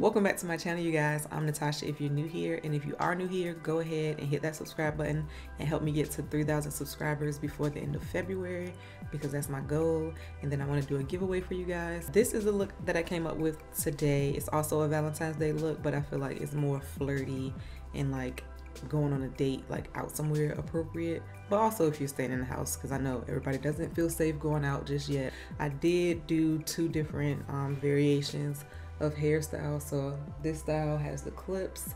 Welcome back to my channel, you guys. I'm Natasha if you're new here, and if you are new here, go ahead and hit that subscribe button and help me get to 3,000 subscribers before the end of February, because that's my goal. And then I want to do a giveaway for you guys. This is a look that I came up with today. It's also a Valentine's Day look, but I feel like it's more flirty and like going on a date, like out somewhere appropriate, but also if you're staying in the house, because I know everybody doesn't feel safe going out just yet. I did do two different variations of hairstyle. So this style has the clips,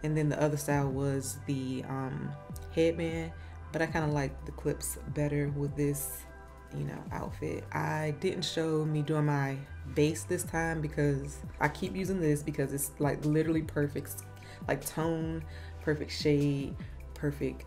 and then the other style was the headband, but I kind of like the clips better with this, you know, outfit. I didn't show me doing my base this time because I keep using this because it's like literally perfect, like tone, perfect shade, perfect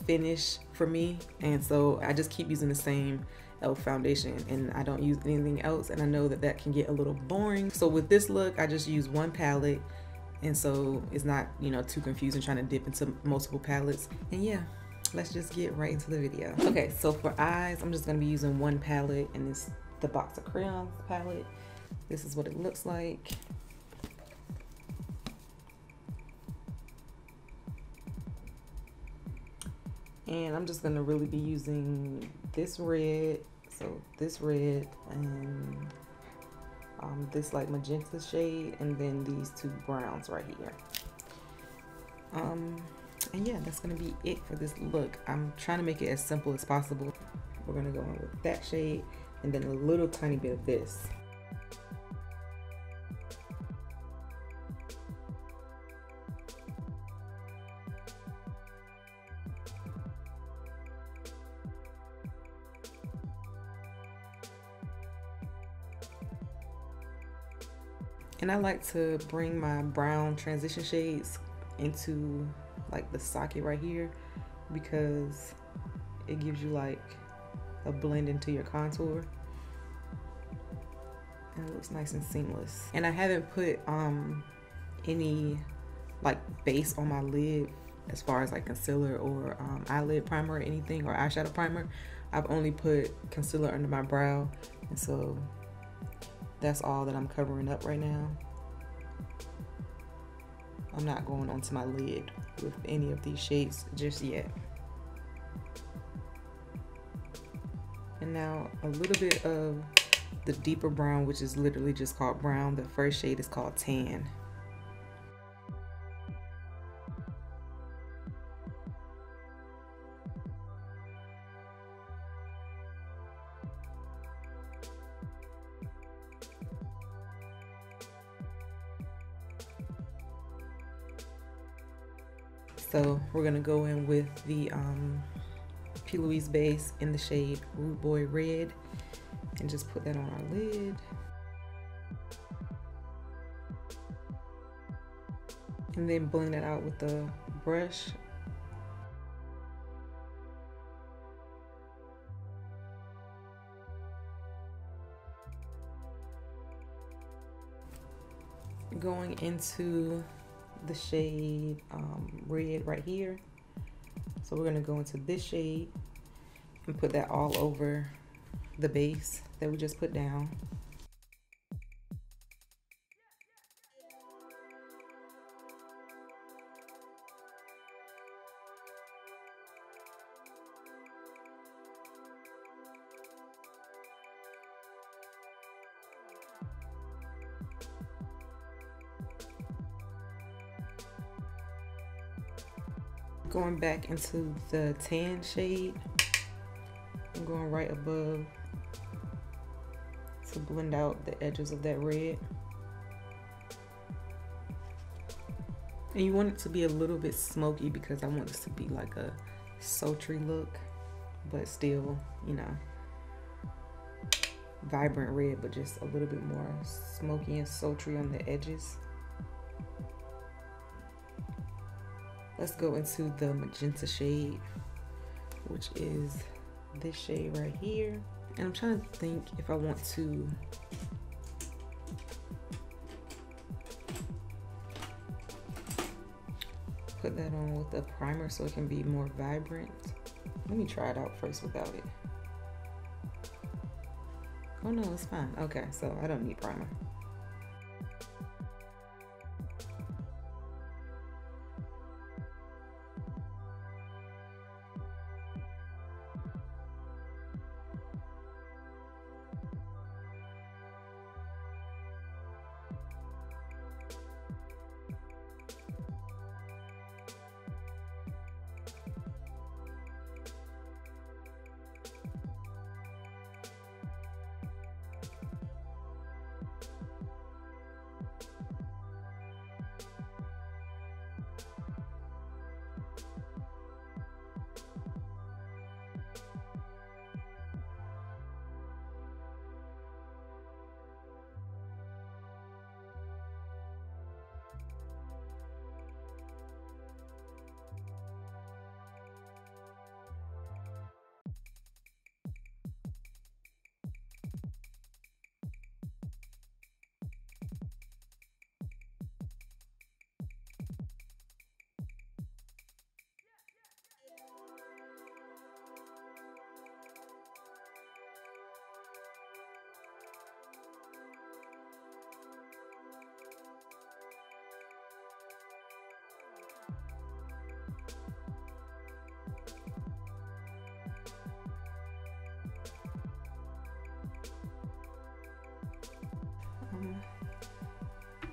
finish for me, and so I just keep using the same e.l.f. foundation and I don't use anything else, and I know that that can get a little boring. So with this look, I just use one palette, and so it's not, you know, too confusing trying to dip into multiple palettes. And yeah, let's just get right into the video. Okay, so for eyes, I'm just gonna be using one palette, and it's the Box of Crayons palette. This is what it looks like. And I'm just gonna really be using this red, so this red, and this like magenta shade, and then these two browns right here. And yeah, that's gonna be it for this look. I'm trying to make it as simple as possible. We're gonna go in with that shade, and then a little tiny bit of this. And I like to bring my brown transition shades into like the socket right here, because it gives you like a blend into your contour, and it looks nice and seamless. And I haven't put any like base on my lid as far as like concealer or eyelid primer or anything, or eyeshadow primer. I've only put concealer under my brow, and so that's all that I'm covering up right now. I'm not going onto my lid with any of these shades just yet. And now a little bit of the deeper brown, which is literally just called brown. The first shade is called Tan. So we're gonna go in with the P. Louise base in the shade Rude Boy Red, and just put that on our lid. And then blend it out with the brush. Going into the shade red right here. So we're going to go into this shade and put that all over the base that we just put down. Going back into the tan shade, I'm going right above to blend out the edges of that red. And you want it to be a little bit smoky, because I want this to be like a sultry look, but still, you know, vibrant red, but just a little bit more smoky and sultry on the edges. Let's go into the magenta shade, which is this shade right here. And I'm trying to think if I want to put that on with a primer so it can be more vibrant. Let me try it out first without it. Oh no, it's fine. Okay, so I don't need primer.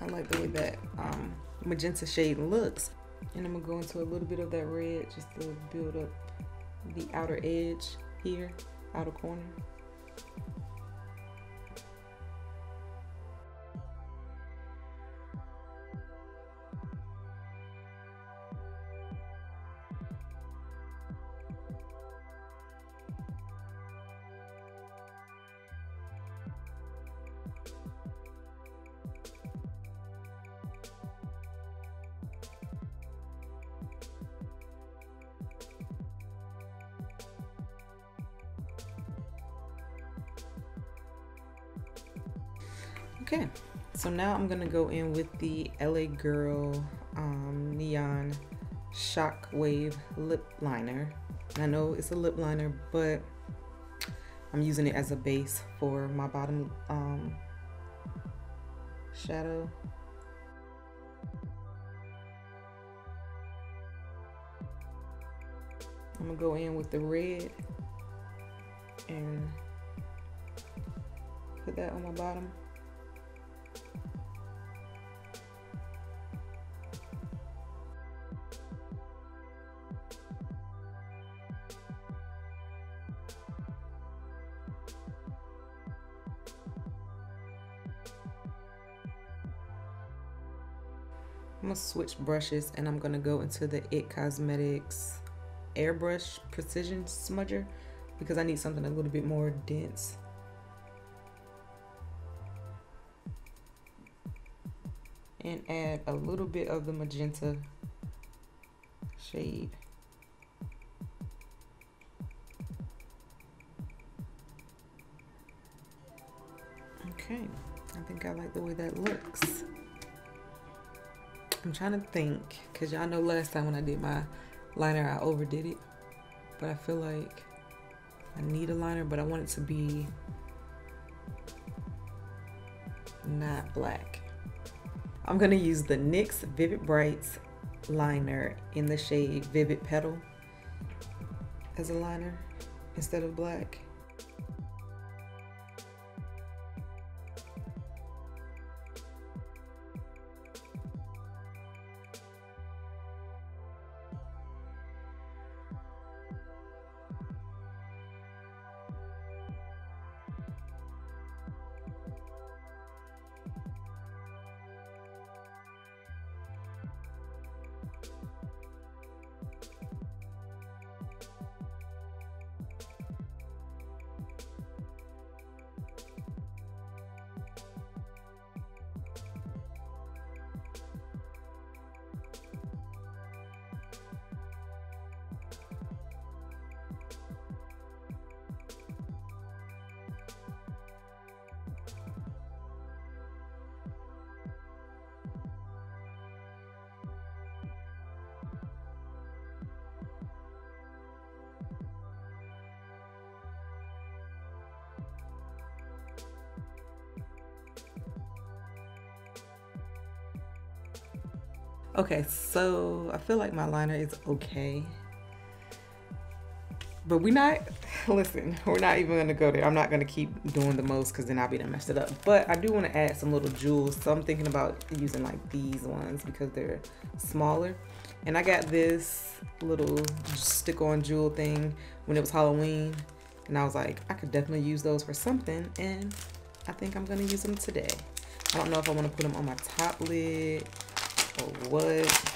I like the way that magenta shade looks. And I'm gonna go into a little bit of that red just to build up the outer edge here, outer corner. Okay, so now I'm gonna go in with the LA Girl Neon Shockwave Lip Liner. I know it's a lip liner, but I'm using it as a base for my bottom shadow. I'm gonna go in with the red and put that on my bottom. I'm gonna switch brushes and I'm gonna go into the It Cosmetics Airbrush Precision Smudger because I need something a little bit more dense. And add a little bit of the magenta shade. Okay, I think I like the way that looks. I'm trying to think, because y'all know last time when I did my liner, I overdid it. But I feel like I need a liner, but I want it to be not black. I'm going to use the NYX Vivid Brights liner in the shade Vivid Petal as a liner instead of black. Okay, so I feel like my liner is okay. But we're not, listen, we're not even gonna go there. I'm not gonna keep doing the most because then I'll be done messed it up. But I do want to add some little jewels. So I'm thinking about using like these ones because they're smaller. And I got this little stick-on jewel thing when it was Halloween. And I was like, I could definitely use those for something. And I think I'm gonna use them today. I don't know if I want to put them on my top lid or what,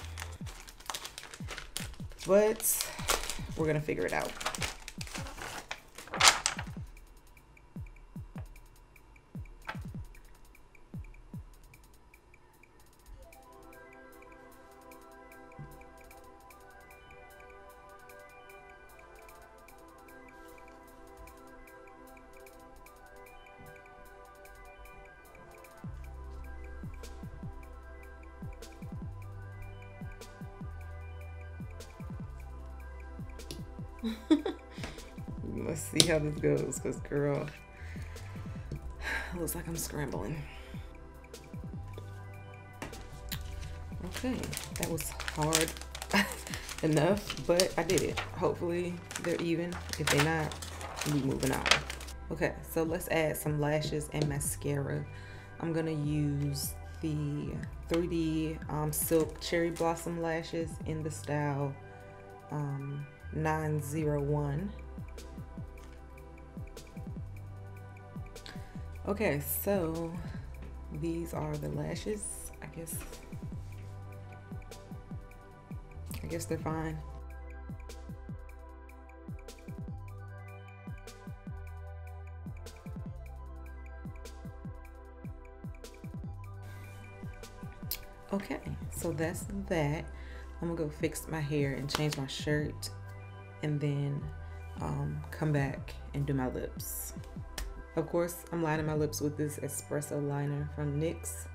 but we're gonna figure it out. Let's see how this goes, because girl, it looks like I'm scrambling. Okay, that was hard enough, but I did it. Hopefully they're even. If they're not, we'll be moving on. Okay, so let's add some lashes and mascara. I'm gonna use the 3D Silk Cherry Blossom Lashes in the style 901. Okay, so these are the lashes. I guess they're fine. Okay, so that's that. I'm gonna go fix my hair and change my shirt, and then come back and do my lips. Of course, I'm lining my lips with this espresso liner from NYX.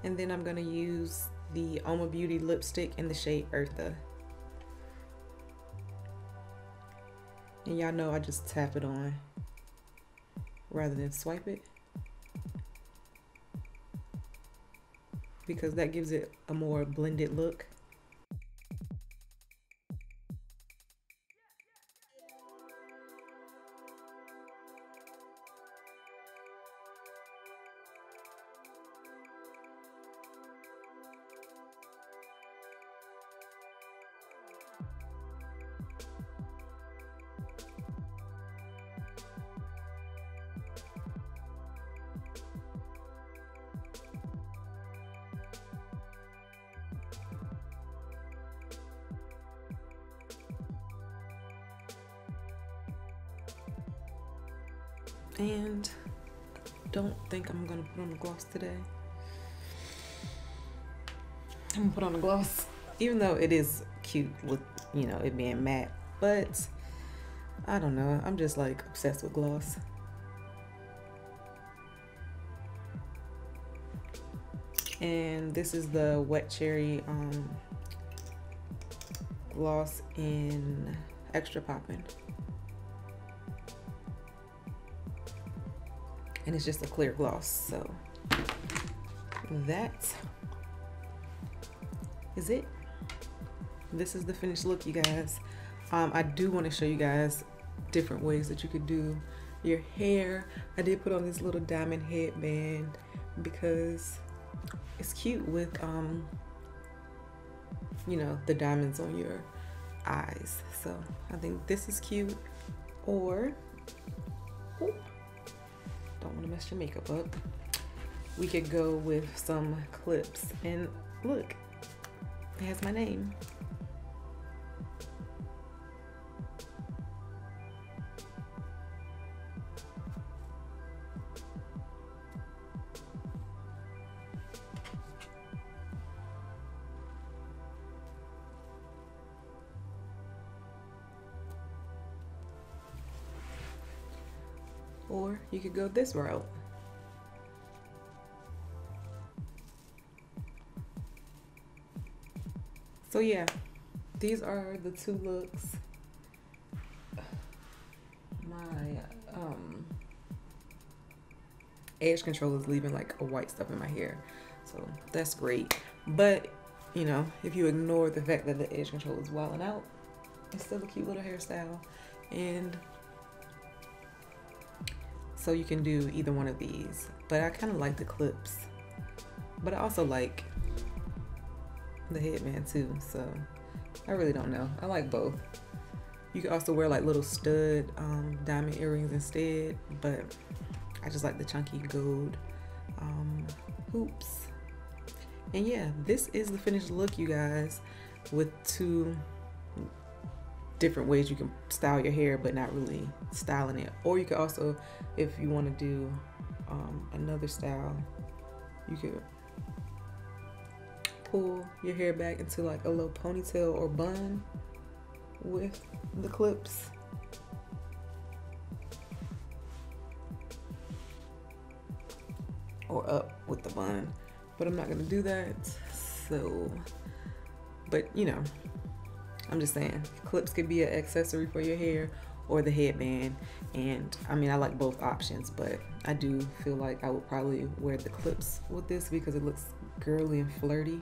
And then I'm gonna use the Oma Beauty lipstick in the shade Eartha. And y'all know I just tap it on rather than swipe it, because that gives it a more blended look. And don't think I'm gonna put on the gloss today. I'm gonna put on the gloss, even though it is cute with, you know, it being matte, but I don't know, I'm just like obsessed with gloss. And this is the Wet Cherry gloss in Extra Poppin'. And it's just a clear gloss, so that is it. This is the finished look, you guys. I do want to show you guys different ways that you could do your hair. I did put on this little diamond headband because it's cute with you know, the diamonds on your eyes. So I think this is cute. Or don't want to mess your makeup up, we could go with some clips, and look, it has my name. Or you could go this route. So yeah, these are the two looks. My edge control is leaving like a white stuff in my hair, so that's great. But you know, if you ignore the fact that the edge control is wilding out, it's still a cute little hairstyle. And so you can do either one of these, but I kind of like the clips, but I also like the headband too, so I really don't know. I like both. You can also wear like little stud diamond earrings instead, but I just like the chunky gold hoops. And yeah, this is the finished look, you guys, with two different ways you can style your hair but not really styling it. Or you could also, if you want to do another style, you could pull your hair back into like a little ponytail or bun with the clips. Or up with the bun. but I'm not gonna do that. So, but you know, I'm just saying, clips could be an accessory for your hair or the headband. And I mean, I like both options, but I do feel like I would probably wear the clips with this because it looks girly and flirty.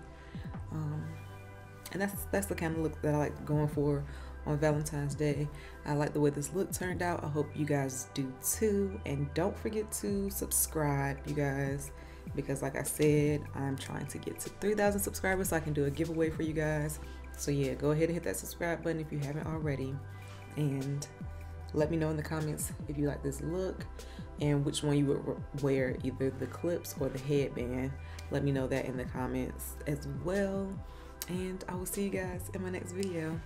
And that's the kind of look that I like going for on Valentine's Day. I like the way this look turned out. I hope you guys do too. And don't forget to subscribe, you guys, because like I said, I'm trying to get to 3,000 subscribers so I can do a giveaway for you guys. So yeah, go ahead and hit that subscribe button if you haven't already. And let me know in the comments if you like this look and which one you would wear, either the clips or the headband. Let me know that in the comments as well. And I will see you guys in my next video.